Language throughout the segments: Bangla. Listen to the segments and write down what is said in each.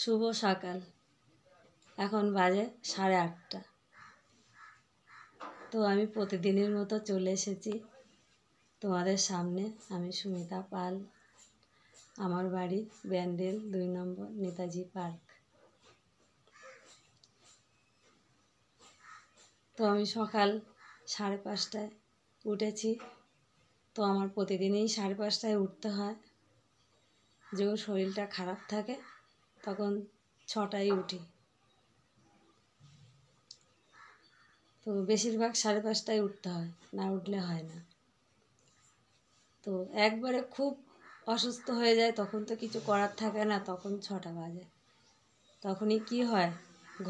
শুভ সকাল। এখন বাজে 8:30। তো আমি প্রতিদিনের মতো চলে এসেছি তোমাদের সামনে। আমি সুমিতা পাল, আমার বাড়ি ব্যান্ডেল 2 নম্বর নেতাজি পার্ক। তো আমি সকাল 5:30টায় উঠেছি। তো আমার প্রতিদিনই 5:30টায় উঠতে হয়। যখন শরীরটা খারাপ থাকে তখন 6টায় উঠি। তো বেশিরভাগ 5:30টায় উঠতে হয়, না উঠলে হয় না। তো একবারে খুব অসুস্থ হয়ে যায় তখন তো কিছু করার থাকে না, তখন 6টা বাজে। তখনই কি হয়,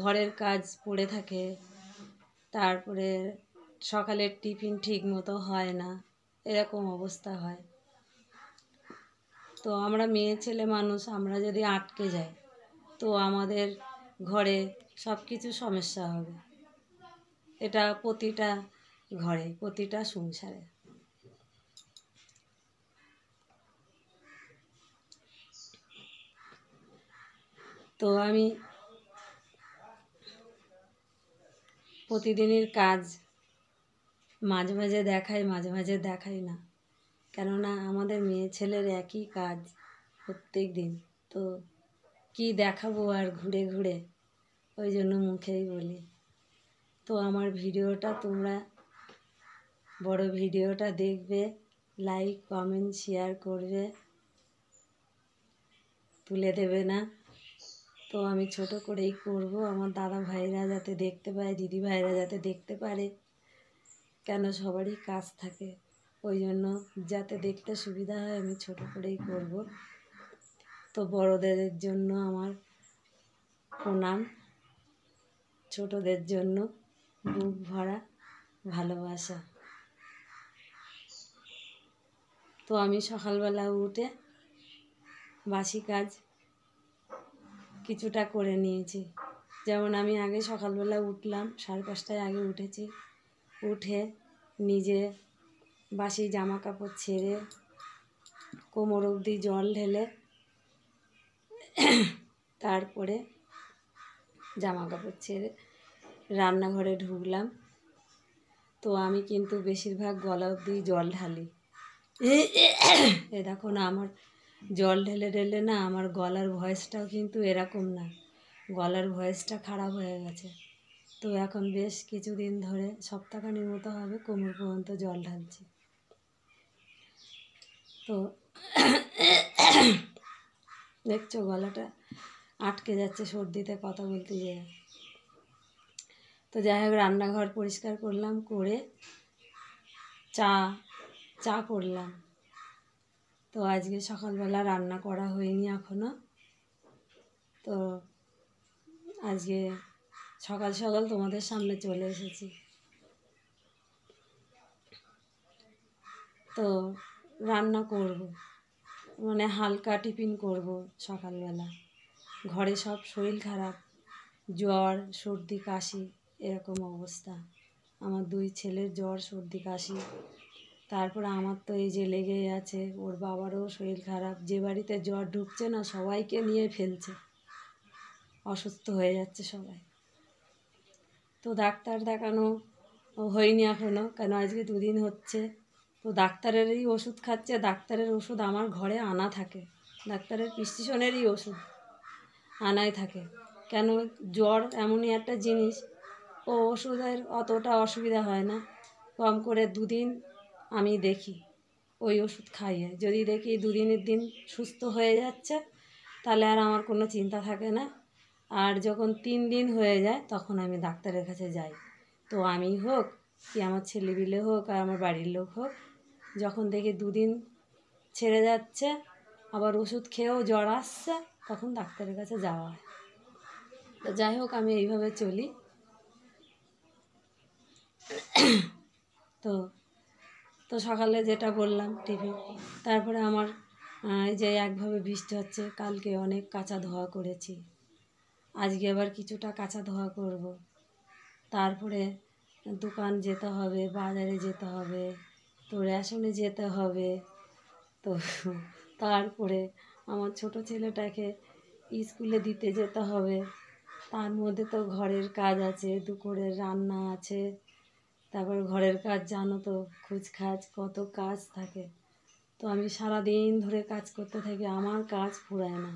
ঘরের কাজ পড়ে থাকে, তারপরে সকালের টিফিন ঠিক মতো হয় না, এরকম অবস্থা হয়। তো আমরা মেয়ে ছেলে মানুষ, আমরা যদি আটকে যাই তো আমাদের ঘরে সব কিছু সমস্যা হবে। এটা প্রতিটা ঘরে, প্রতিটা সংসারে। তো আমি প্রতিদিনের কাজ মাঝে মাঝে দেখাই, মাঝে মাঝে দেখাই না, কেননা আমাদের মেয়ে ছেলের একই কাজ প্রত্যেক দিন। তো কি দেখাবো আর ঘুরে ঘুরে, ওই জন্য মুখেই বলি। তো আমার ভিডিওটা তোমরা বড় ভিডিওটা দেখবে, লাইক কমেন্ট শেয়ার করবে, তুলে দেবে না। তো আমি ছোট করেই করব, আমার দাদা ভাইরা যাতে দেখতে পায়, দিদি ভাইরা যাতে দেখতে পারে, কেন সবারই কাজ থাকে, ওই জন্য যাতে দেখতে সুবিধা হয় আমি ছোট করেই করব। তো বড়দের জন্য আমার প্রণাম, ছোটদের জন্য বুক ভরা ভালোবাসা। তো আমি সকালবেলা উঠে বাসি কাজ কিছুটা করে নিয়েছি। যেমন আমি আগে সকালবেলা উঠলাম, 5:30টায় আগে উঠেছি। উঠে নিজে বাসি জামা কাপড় ছেড়ে কোমর অবধি জল ঢেলে তারপরে জামা কাপড় ছেড়ে রান্নাঘরে ঢুকলাম। তো আমি কিন্তু বেশিরভাগ গলা অবধি জল ঢালি। এ দেখো না, আমার জল ঢেলে ঢেলে না আমার গলার ভয়েসটাও কিন্তু এরকম না, গলার ভয়েসটা খারাপ হয়ে গেছে। তো এখন বেশ কিছুদিন ধরে, সপ্তাহখানির মতো হবে, কোমর পর্যন্ত জল ঢালছি। তো দেখছো গলাটা আটকে যাচ্ছে সর্দিতে কথা বলতে গিয়ে। তো যাই হোক, রান্নাঘর পরিষ্কার করলাম, করে চা করলাম। তো আজকে সকালবেলা রান্না করা হয়নি এখনও। তো আজকে সকাল সকাল তোমাদের সামনে চলে এসেছি। তো রান্না করব, মানে হালকা টিফিন করব সকালবেলা। ঘরে সব শরীর খারাপ, জ্বর সর্দি কাশি এরকম অবস্থা। আমার 2 ছেলের জ্বর সর্দি কাশি, তারপর আমার তো এই যে লেগেই আছে, ওর বাবারও শরীর খারাপ। যে বাড়িতে জ্বর ঢুকছে না সবাইকে নিয়ে ফেলছে, অসুস্থ হয়ে যাচ্ছে সবাই। তো ডাক্তার দেখানো হয়নি এখনও, কেন আজকে 2 দিন হচ্ছে। তো ডাক্তারেরই ওষুধ খাচ্ছে, ডাক্তারের ওষুধ আমার ঘরে আনা থাকে, ডাক্তারের প্রেসক্রিপশনেরই ওষুধ আনাই থাকে। কেন, জ্বর এমনই একটা জিনিস, ও ওষুধের অতটা অসুবিধা হয় না। কম করে 2 দিন আমি দেখি ওই ওষুধ খাইয়ে, যদি দেখি 2 দিনের দিন সুস্থ হয়ে যাচ্ছে তাহলে আর আমার কোনো চিন্তা থাকে না। আর যখন 3 দিন হয়ে যায় তখন আমি ডাক্তারের কাছে যাই। তো আমি হোক কি আমার ছেলেপিলে হোক আর আমার বাড়ির লোক হোক, যখন দেখি 2 দিন ছেড়ে যাচ্ছে, আবার ওষুধ খেয়েও জ্বর আসছে, তখন ডাক্তারের কাছে যাওয়া হয়। তো যাই হোক, আমি এইভাবে চলি। তো তো সকালে যেটা বললাম টিফিন, তারপরে আমার এই যে একভাবে বৃষ্টি হচ্ছে, কালকে অনেক কাচা ধোয়া করেছি, আজকে আবার কিছুটা কাচা ধোয়া করব। তারপরে দোকান যেতে হবে, বাজারে যেতে হবে, তো রেশনে যেতে হবে। তো তারপরে আমার ছোট ছেলেটাকে স্কুলে দিতে যেতে হবে, তার মধ্যে তো ঘরের কাজ আছে, দুপুরের রান্না আছে, তারপর ঘরের কাজ জানো তো, খুচখাচ কত কাজ থাকে। তো আমি সারাদিন ধরে কাজ করতে থাকি, আমার কাজ ফুরায় না।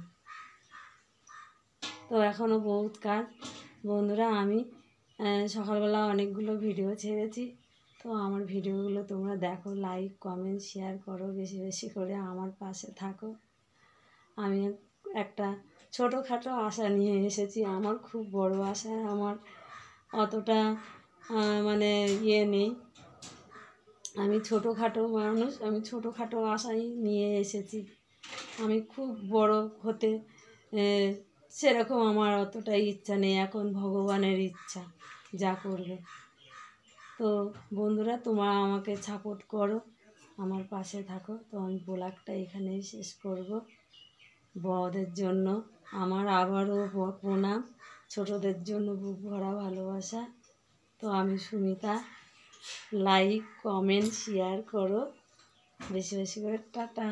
তো এখনও বহুত কাজ। বন্ধুরা, আমি সকালবেলা অনেকগুলো ভিডিও ছেড়েছি। তো আমার ভিডিওগুলো তোমরা দেখো, লাইক কমেন্ট শেয়ার করো, বেশি বেশি করে আমার পাশে থাকো। আমি একটা ছোটোখাটো আশা নিয়ে এসেছি, আমার খুব বড় আশা, আমার অতটা মানে নেই। আমি ছোটোখাটো মানুষ, আমি ছোটোখাটো আশাই নিয়ে এসেছি। আমি খুব বড় হতে সেরকম আমার অতটা ইচ্ছা নেই, এখন ভগবানের ইচ্ছা যা করবে। তো বন্ধুরা, তোমরা আমাকে সাপোর্ট করো, আমার পাশে থাকো। তো আমি ব্লগটা এখানেই শেষ করব। বড়দের জন্য আমার আবারও প্রণাম, ছোটদের জন্য বুক ভরা ভালোবাসা। তো আমি সুমিতা, লাইক কমেন্ট শেয়ার করো বেশি বেশি করে। টাটা।